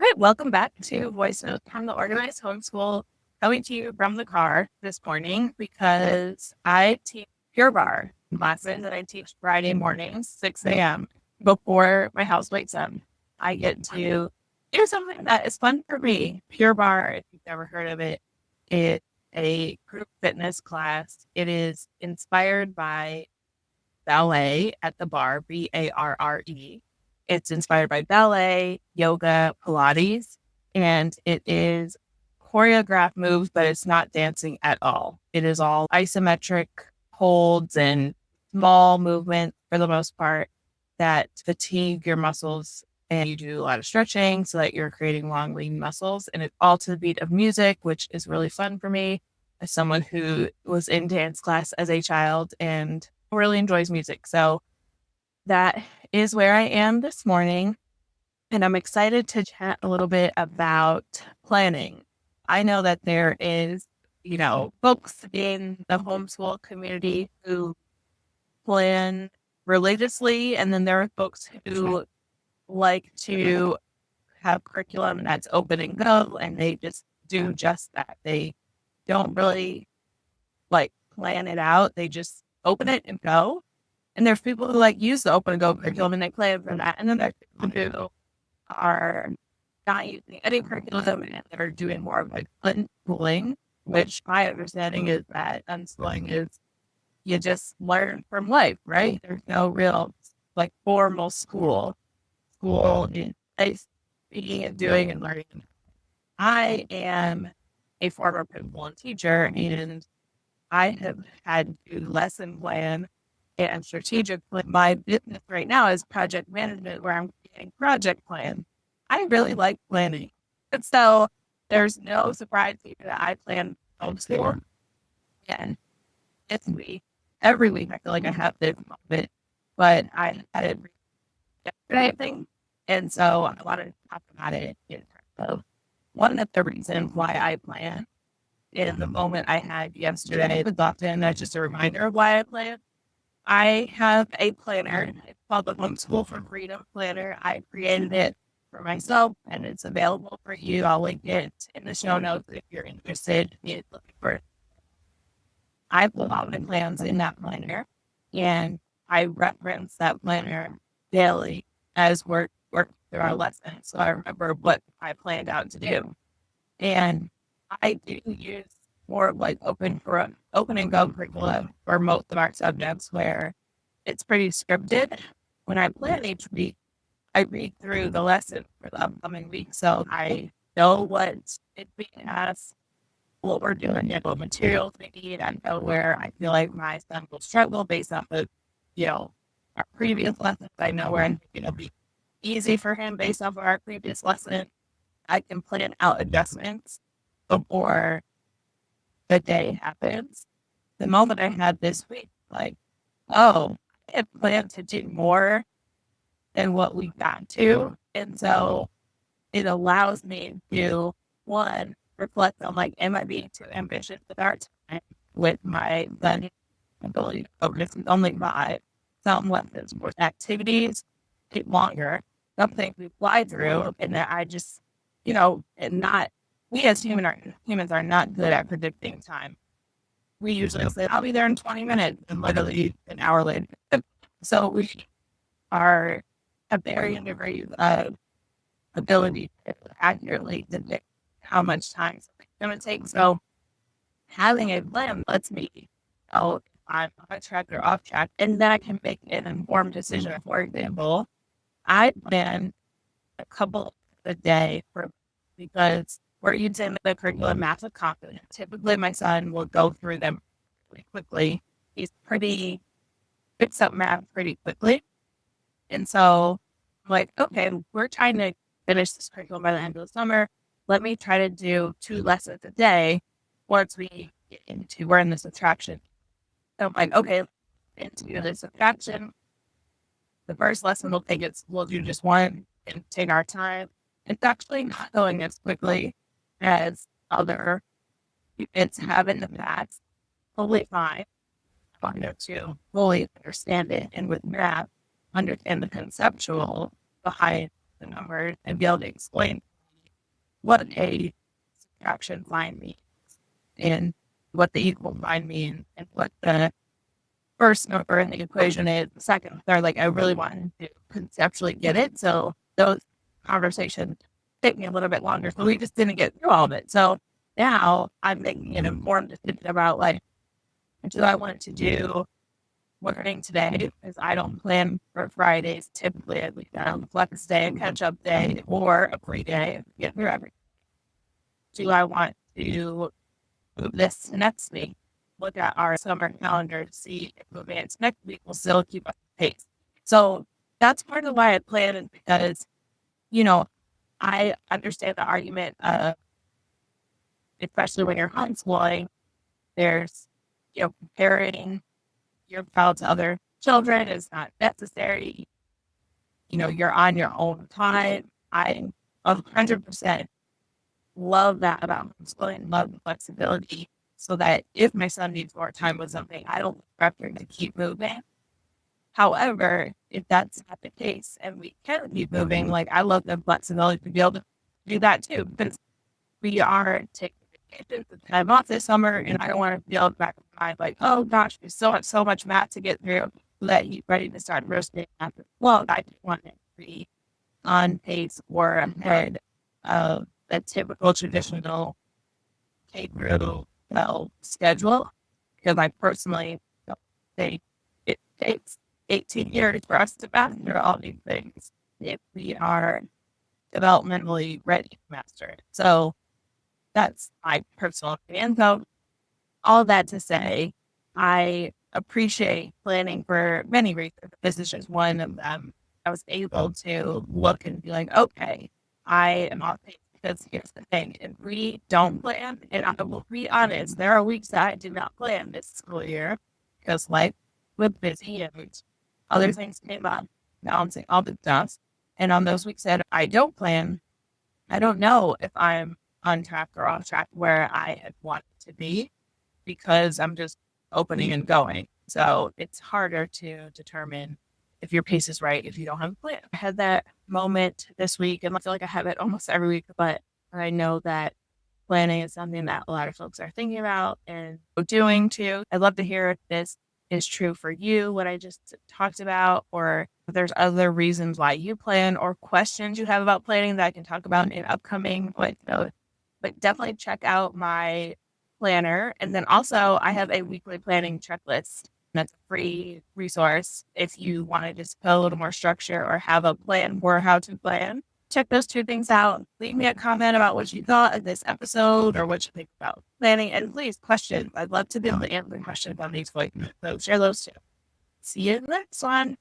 right, welcome back to Voice Notes from the Organized Homeschool, coming to you from the car this morning because I teach Pure Barre classes that I teach Friday mornings, 6 a.m. before my house wakes up. I get to do something that is fun for me. Pure Barre, if you've never heard of it, it's a group fitness class. It is inspired by ballet at the bar, Barre. It's inspired by ballet, yoga, Pilates, and it is choreographed moves, but it's not dancing at all. It is all isometric holds and small movements for the most part that fatigue your muscles. And you do a lot of stretching so that you're creating long, lean muscles. And it's all to the beat of music, which is really fun for me as someone who was in dance class as a child and really enjoys music. So that is where I am this morning. And I'm excited to chat a little bit about planning. I know that there is, folks in the homeschool community who plan religiously. And then there are folks who like to have curriculum that's open and go, and they just do just that. They don't really plan it out. They just open it and go. And there's people who use the open and go curriculum and they plan for that. And then there's people who are not using any curriculum and they're doing more of unschooling, which my understanding is that unschooling is you just learn from life, right? There's no real formal school. School is speaking and doing and learning. I am a former principal and teacher, and I have had to lesson plan and strategic plan. My business right now is project management, where I'm creating project plans. I really like planning. And so there's no surprise here that I plan homeschool. And it's week. Every week I feel like I have this moment, but I had it yesterday, I think. And so I wanted to talk about it in terms of one of the reasons why I plan. In the moment I had yesterday was often that's just a reminder of why I plan. I have a planner. It's called the Homeschool for Freedom Planner. I created it for myself and it's available for you. I'll link it in the show notes if you're interested in looking for it. I put all my plans in that planner and I reference that planner daily as we're working through our lessons. So I remember what I planned out to do. And I do use more of open and go curriculum for most of our subjects where it's pretty scripted. When I plan each week, I read through the lesson for the upcoming week. So I know what it's being asked, what we're doing, and what materials we need. I know where I feel like my son will struggle based off of, our previous lessons. I know where I think it'll be easy for him based off of our previous lesson. I can plan out adjustments before the day happens. The moment I had this week, I had planned to do more than what we got to. And so it allows me to, one, reflect on am I being too ambitious with our time with my learning ability to focus? It's only 5. Some lessons for activities take longer. Some things we fly through, and that I just, and not, we as humans are not good at predicting time. We usually say, I'll be there in 20 minutes, and literally an hour later. So we are a varying degree of ability to accurately predict how much time something's going to take. So having a plan lets me know if I'm on track or off track, and then I can make an informed decision. For example, I plan a couple a day because we're using the curriculum Math with Confidence. Typically, my son will go through them really quickly. He's picks up math pretty quickly. And so I'm okay, we're trying to finish this curriculum by the end of the summer. Let me try to do 2 lessons a day once we get we're in the subtraction. So I'm okay, into the subtraction. The first lesson we'll do just one and take our time. It's actually not going as quickly as other units have in the past. Totally fine. I want to fully understand it. And with math, understand the conceptual behind the numbers and be able to explain what a subtraction line means and what the equal sign means and what the first number in the equation is, the second, third. Like I really wanted to conceptually get it. So those conversations take me a little bit longer. So we just didn't get through all of it. So now I'm making an informed decision about like, do I want to do learning today? Because I don't plan for Fridays typically, at least on flex day, a catch up day, or a free day, get through everything. Do I want to move this to next week? Look at our summer calendar to see if moving it to next week will still keep us pace. So that's part of why I plan is because, you know, I understand the argument of, especially when you're homeschooling, there's, comparing your child to other children is not necessary. You're on your own time. I 100% love that about homeschooling, love the flexibility so that if my son needs more time with something, I don't pressure to keep moving. However, if that's not the case and we can keep moving, like I love the flexibility to be able to do that too, because we are taking vacations and time off this summer and I don't want to feel back in my mind like, oh gosh, we still have so much math to get through that he's ready to start roasting after. Well, I just want it to be on pace or ahead of the typical traditional K through 12 schedule, because I personally think it takes 18 years for us to master all these things if we are developmentally ready to master it. So that's my personal opinion. So all that to say, I appreciate planning for many reasons. This is just one of them. I was able to look and be like, okay, I am off pace because here's the thing. If we don't plan, and I will be honest, there are weeks that I did not plan this school year because life was busy and other things came up, balancing all the stuff. And on those weeks that I don't plan, I don't know if I'm on track or off track where I had wanted to be because I'm just opening and going. So it's harder to determine if your pace is right if you don't have a plan. I had that moment this week and I feel like I have it almost every week, but I know that planning is something that a lot of folks are thinking about and doing too. I'd love to hear if this is true for you, what I just talked about, or if there's other reasons why you plan or questions you have about planning that I can talk about in upcoming. But definitely check out my planner. And then also I have a weekly planning checklist. That's a free resource if you want to just put a little more structure or have a plan for how to plan. Check those two things out. Leave me a comment about what you thought of this episode or what you think about planning. And please, questions. I'd love to be able to answer questions on these voices. So share those too. See you in the next one.